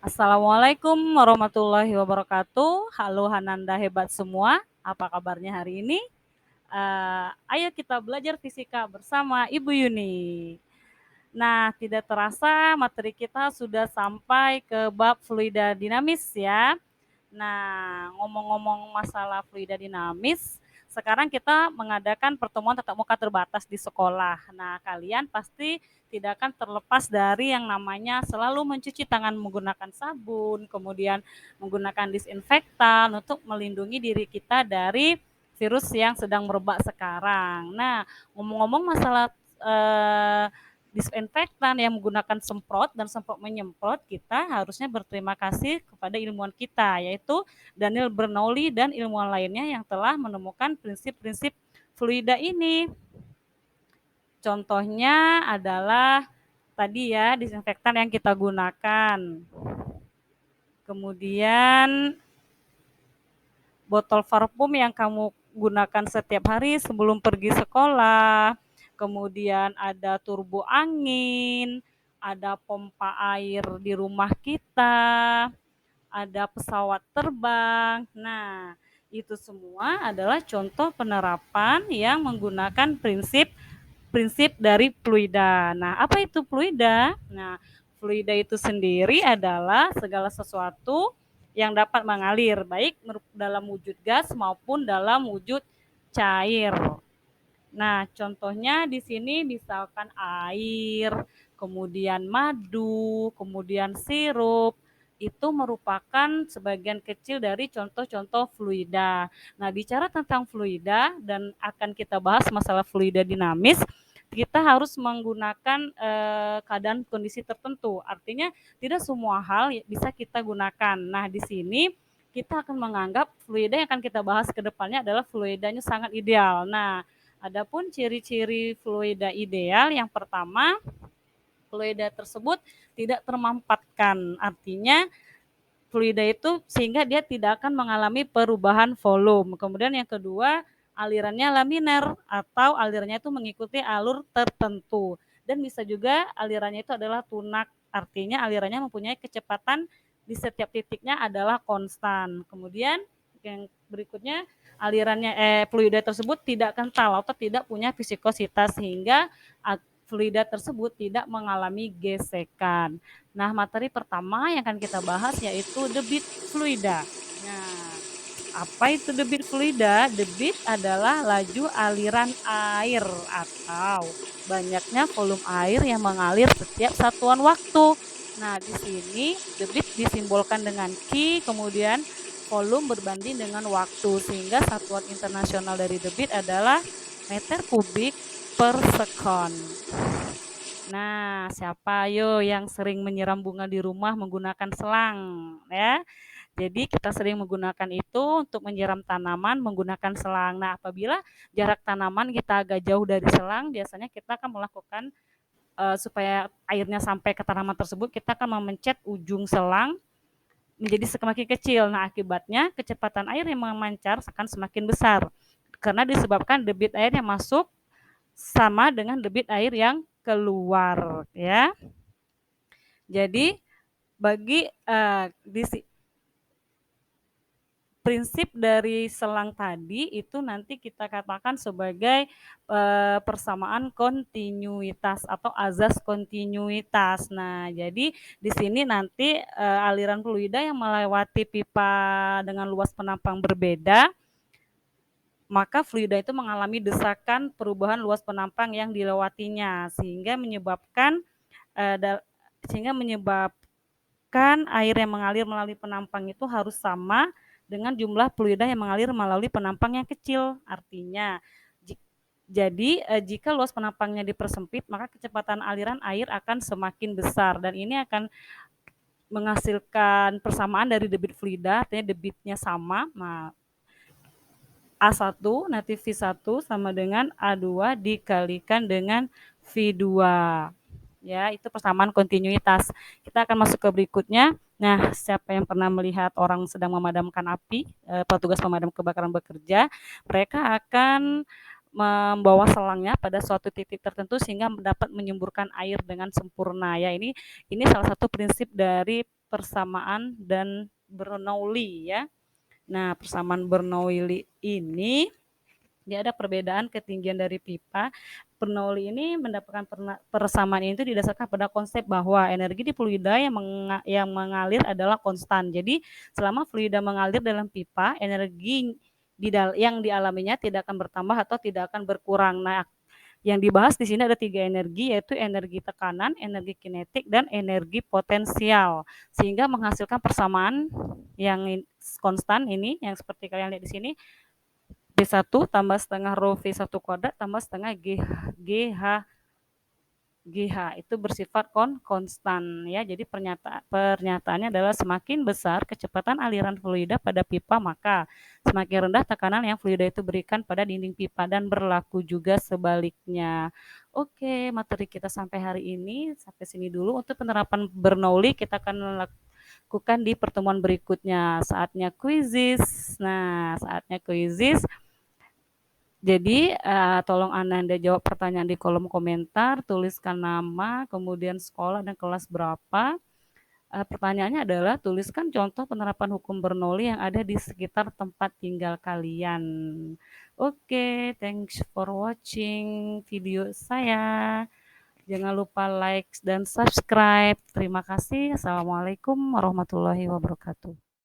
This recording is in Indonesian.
Assalamualaikum warahmatullahi wabarakatuh. Halo Hananda hebat semua, apa kabarnya hari ini? Ayo kita belajar fisika bersama Ibu Yuni. Nah, tidak terasa materi kita sudah sampai ke bab fluida dinamis ya. Nah, ngomong-ngomong masalah fluida dinamis, sekarang kita mengadakan pertemuan tatap muka terbatas di sekolah. Nah, kalian pasti tidak akan terlepas dari yang namanya selalu mencuci tangan menggunakan sabun, kemudian menggunakan disinfektan untuk melindungi diri kita dari virus yang sedang merebak sekarang. Nah, ngomong-ngomong masalah eh, disinfektan yang menggunakan semprot dan semprot menyemprot, kita harusnya berterima kasih kepada ilmuwan kita, yaitu Daniel Bernoulli dan ilmuwan lainnya yang telah menemukan prinsip-prinsip fluida ini. Contohnya adalah tadi ya disinfektan yang kita gunakan. Kemudian botol parfum yang kamu gunakan setiap hari sebelum pergi sekolah. Kemudian ada turbo angin, ada pompa air di rumah kita, ada pesawat terbang. Nah, itu semua adalah contoh penerapan yang menggunakan prinsip dari fluida. Nah, apa itu fluida? Nah, fluida itu sendiri adalah segala sesuatu yang dapat mengalir, baik dalam wujud gas maupun dalam wujud cair. Nah, contohnya di sini misalkan air, kemudian madu, kemudian sirup, itu merupakan sebagian kecil dari contoh-contoh fluida. Nah, bicara tentang fluida dan akan kita bahas masalah fluida dinamis, kita harus menggunakan keadaan kondisi tertentu. Artinya tidak semua hal bisa kita gunakan. Nah, di sini kita akan menganggap fluida yang akan kita bahas ke depannya adalah fluidanya sangat ideal. Nah, adapun ciri-ciri fluida ideal, yang pertama, fluida tersebut tidak termampatkan. Artinya fluida itu sehingga dia tidak akan mengalami perubahan volume. Kemudian yang kedua, alirannya laminar atau alirannya itu mengikuti alur tertentu. Dan bisa juga alirannya itu adalah tunak, artinya alirannya mempunyai kecepatan di setiap titiknya adalah konstan. Kemudian yang berikutnya, alirannya fluida tersebut tidak kental atau tidak punya viskositas sehingga fluida tersebut tidak mengalami gesekan. Nah, materi pertama yang akan kita bahas yaitu debit fluida. Nah, apa itu debit fluida? Debit adalah laju aliran air atau banyaknya volume air yang mengalir setiap satuan waktu. Nah, di sini debit disimbolkan dengan Q, kemudian volume berbanding dengan waktu, sehingga satuan internasional dari debit adalah meter kubik per sekon. Nah, siapa yo yang sering menyiram bunga di rumah menggunakan selang ya? Jadi kita sering menggunakan itu untuk menyiram tanaman menggunakan selang. Nah, apabila jarak tanaman kita agak jauh dari selang, biasanya kita akan melakukan supaya airnya sampai ke tanaman tersebut, kita akan memencet ujung selang menjadi semakin kecil. Nah, akibatnya kecepatan air yang memancar akan semakin besar karena disebabkan debit air yang masuk sama dengan debit air yang keluar ya. Jadi bagi prinsip dari selang tadi itu nanti kita katakan sebagai persamaan kontinuitas atau azas kontinuitas. Nah, jadi di sini nanti aliran fluida yang melewati pipa dengan luas penampang berbeda, maka fluida itu mengalami desakan perubahan luas penampang yang dilewatinya sehingga menyebabkan air yang mengalir melalui penampang itu harus sama dengan jumlah fluida yang mengalir melalui penampang yang kecil. Artinya, jadi jika luas penampangnya dipersempit, maka kecepatan aliran air akan semakin besar dan ini akan menghasilkan persamaan dari debit fluida, artinya debitnya sama. Nah, A1 nanti V1 sama dengan A2 dikalikan dengan V2. Ya, itu persamaan kontinuitas. Kita akan masuk ke berikutnya. Nah, siapa yang pernah melihat orang sedang memadamkan api, petugas pemadam kebakaran bekerja, mereka akan membawa selangnya pada suatu titik tertentu sehingga dapat menyemburkan air dengan sempurna. Ya, ini salah satu prinsip dari persamaan dan Bernoulli ya. Nah, persamaan Bernoulli ini dia ada perbedaan ketinggian dari pipa. Bernoulli ini mendapatkan persamaan itu didasarkan pada konsep bahwa energi di fluida yang mengalir adalah konstan. Jadi selama fluida mengalir dalam pipa, energi yang dialaminya tidak akan bertambah atau tidak akan berkurang. Nah, yang dibahas di sini ada 3 energi, yaitu energi tekanan, energi kinetik, dan energi potensial. Sehingga menghasilkan persamaan yang konstan ini, yang seperti kalian lihat di sini, B1 tambah setengah rho V1 kuadrat tambah setengah GH itu bersifat konstan ya. Jadi pernyataannya adalah semakin besar kecepatan aliran fluida pada pipa, maka semakin rendah tekanan yang fluida itu berikan pada dinding pipa, dan berlaku juga sebaliknya. Oke, materi kita sampai hari ini sampai sini dulu. Untuk penerapan Bernoulli kita akan lakukan di pertemuan berikutnya. Saatnya kuisis. Nah, saatnya kuisis. Jadi tolong Ananda jawab pertanyaan di kolom komentar, tuliskan nama, kemudian sekolah dan kelas berapa. Pertanyaannya adalah tuliskan contoh penerapan hukum Bernoulli yang ada di sekitar tempat tinggal kalian. Oke, thanks for watching video saya. Jangan lupa like dan subscribe. Terima kasih. Assalamualaikum warahmatullahi wabarakatuh.